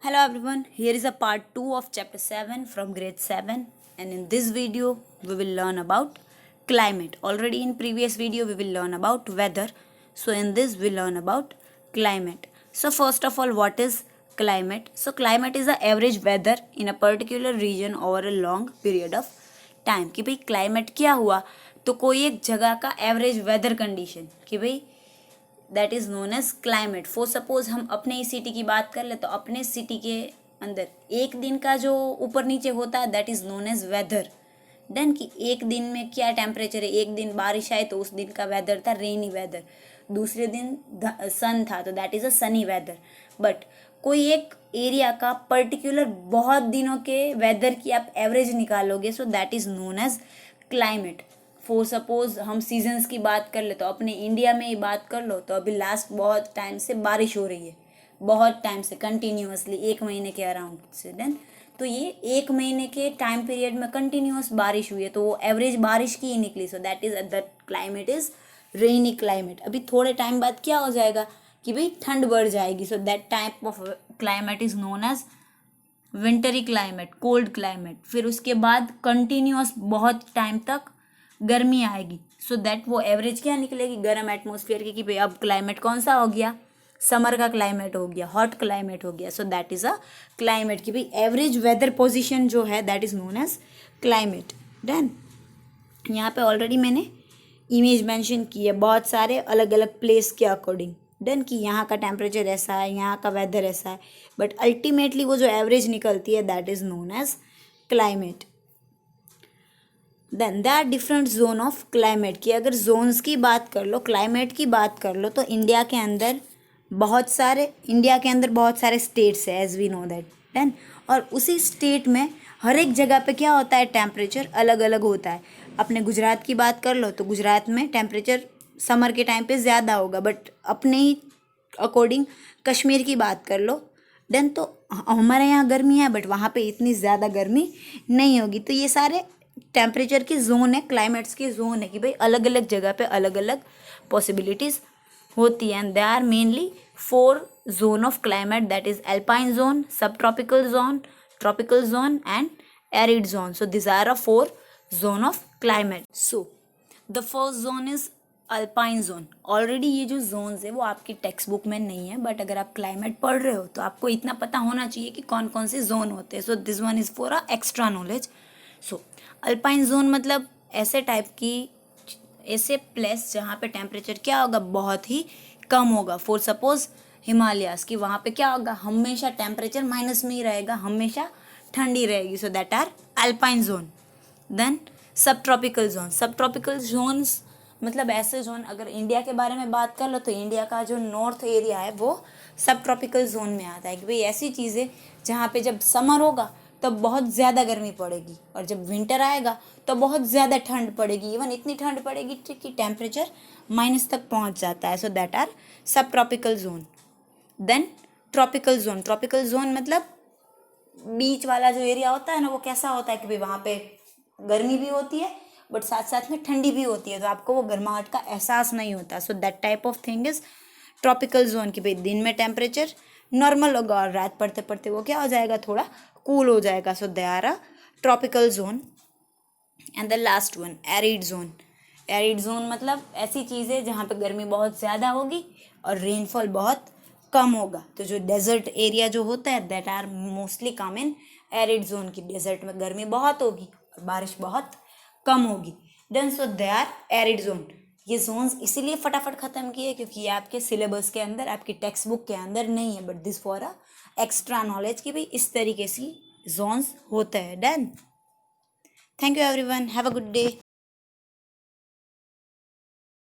Hello everyone, here is a part 2 of chapter 7 from grade 7, and in this video we will learn about climate. Already in previous video we will learn about weather. So in this we learn about climate. So first of all, what is climate? So climate is the average weather in a particular region over a long period of time. कि भाई climate क्या हुआ, तो कोई एक जगह का average weather condition कि भाई that is known as climate. For suppose हम अपने ही सिटी की बात कर ले तो अपने सिटी के अंदर एक दिन का जो ऊपर नीचे होता है that is known as weather. Then कि एक दिन में क्या टेम्परेचर है, एक दिन बारिश आए तो उस दिन का वेदर था रेनी वेदर, दूसरे दिन सन था तो that is a sunny weather. But कोई एक एरिया का पर्टिकुलर बहुत दिनों के वेदर की आप एवरेज निकालोगे so that is known as climate. For suppose हम सीजन्स की बात कर ले तो अपने इंडिया में ही बात कर लो तो अभी लास्ट बहुत टाइम से बारिश हो रही है, बहुत टाइम से कंटिन्यूसली 1 महीने के अराउंड से. देन तो ये 1 महीने के टाइम पीरियड में कंटिन्यूस बारिश हुई है तो वो एवरेज बारिश की ही निकली. So that is that climate is rainy climate. अभी थोड़े टाइम बाद क्या हो जाएगा कि भाई ठंड बढ़ जाएगी. So that type of climate is known as wintry climate, cold climate. फिर उसके बाद कंटिन्यूस बहुत टाइम तक गर्मी आएगी. सो दैट वो एवरेज क्या निकलेगी गर्म एटमोसफियर की कि भाई अब क्लाइमेट कौन सा हो गया, समर का क्लाइमेट हो गया, हॉट क्लाइमेट हो गया. So that is a climate कि भाई एवरेज वेदर पोजीशन जो है that is known as climate. Done. यहाँ पे ऑलरेडी मैंने इमेज मेंशन की है बहुत सारे अलग अलग प्लेस के अकॉर्डिंग. डन कि यहाँ का टेम्परेचर ऐसा है, यहाँ का वेदर ऐसा है, बट अल्टीमेटली वो जो एवरेज निकलती है that is known as climate. Then there are different zone of climate की अगर जोन्स की बात कर लो, क्लाइमेट की बात कर लो तो इंडिया के अंदर बहुत सारे स्टेट्स है as we know that. Then और उसी स्टेट में हर एक जगह पे क्या होता है टेम्परेचर अलग अलग होता है. अपने गुजरात की बात कर लो तो गुजरात में टेम्परेचर समर के टाइम पे ज़्यादा होगा, बट अपने ही अकॉर्डिंग कश्मीर की बात कर लो देन तो हमारे यहाँ गर्मी है बट वहाँ पे इतनी ज़्यादा गर्मी नहीं होगी. तो ये सारे टेम्परेचर की जोन है, क्लाइमेट्स की जोन है कि भाई अलग अलग जगह पे अलग अलग पॉसिबिलिटीज़ होती है. And they are mainly 4 zone of climate that is alpine zone, sub tropical zone and arid zone. So this are 4 zone of climate. So the first zone is alpine zone. Already ये जो Jones है वो आपकी text book में नहीं है, but अगर आप क्लाइमेट पढ़ रहे हो तो आपको इतना पता होना चाहिए कि कौन कौन से जोन होते हैं. So this one is for a extra knowledge. So alpine zone मतलब ऐसे प्लेस जहाँ पे टेम्परेचर क्या होगा बहुत ही कम होगा. फॉर सपोज हिमालयास की वहाँ पे क्या होगा हमेशा टेम्परेचर माइनस में ही रहेगा, हमेशा ठंडी रहेगी. So that are alpine zone. Then sub tropical zones मतलब ऐसे जोन. अगर इंडिया के बारे में बात कर लो तो इंडिया का जो नॉर्थ एरिया है वो सब ट्रॉपिकल जोन में आता है कि भाई ऐसी चीज़ें जहाँ पे जब समर होगा तब बहुत ज़्यादा गर्मी पड़ेगी और जब विंटर आएगा तो बहुत ज़्यादा ठंड पड़ेगी. इवन इतनी ठंड पड़ेगी कि टेम्परेचर माइनस तक पहुंच जाता है. So that are sub tropical zone. Then tropical zone मतलब बीच वाला जो एरिया होता है ना वो कैसा होता है कि भाई वहाँ पे गर्मी भी होती है बट साथ साथ में ठंडी भी होती है तो आपको वो गर्माहट का एहसास नहीं होता. सो that type of thing is tropical zone कि भाई दिन में टेम्परेचर नॉर्मल होगा और रात पड़ते पड़ते वो क्या हो जाएगा थोड़ा कूल हो जाएगा. So they are a tropical zone. And the last one arid zone मतलब ऐसी चीज़ें जहाँ पे गर्मी बहुत ज़्यादा होगी और रेनफॉल बहुत कम होगा. तो जो डेजर्ट एरिया जो होता है that are mostly come in arid zone की डेजर्ट में गर्मी बहुत होगी और बारिश बहुत कम होगी. Then so they are arid zone. ये जोन्स इसीलिए फटाफट ख़त्म किए क्योंकि ये आपके सिलेबस के अंदर आपकी टेक्स्ट बुक के अंदर नहीं है, but this for a extra knowledge कि भाई इस तरीके से जोन्स होते हैं. Done. Thank you everyone, have a good day.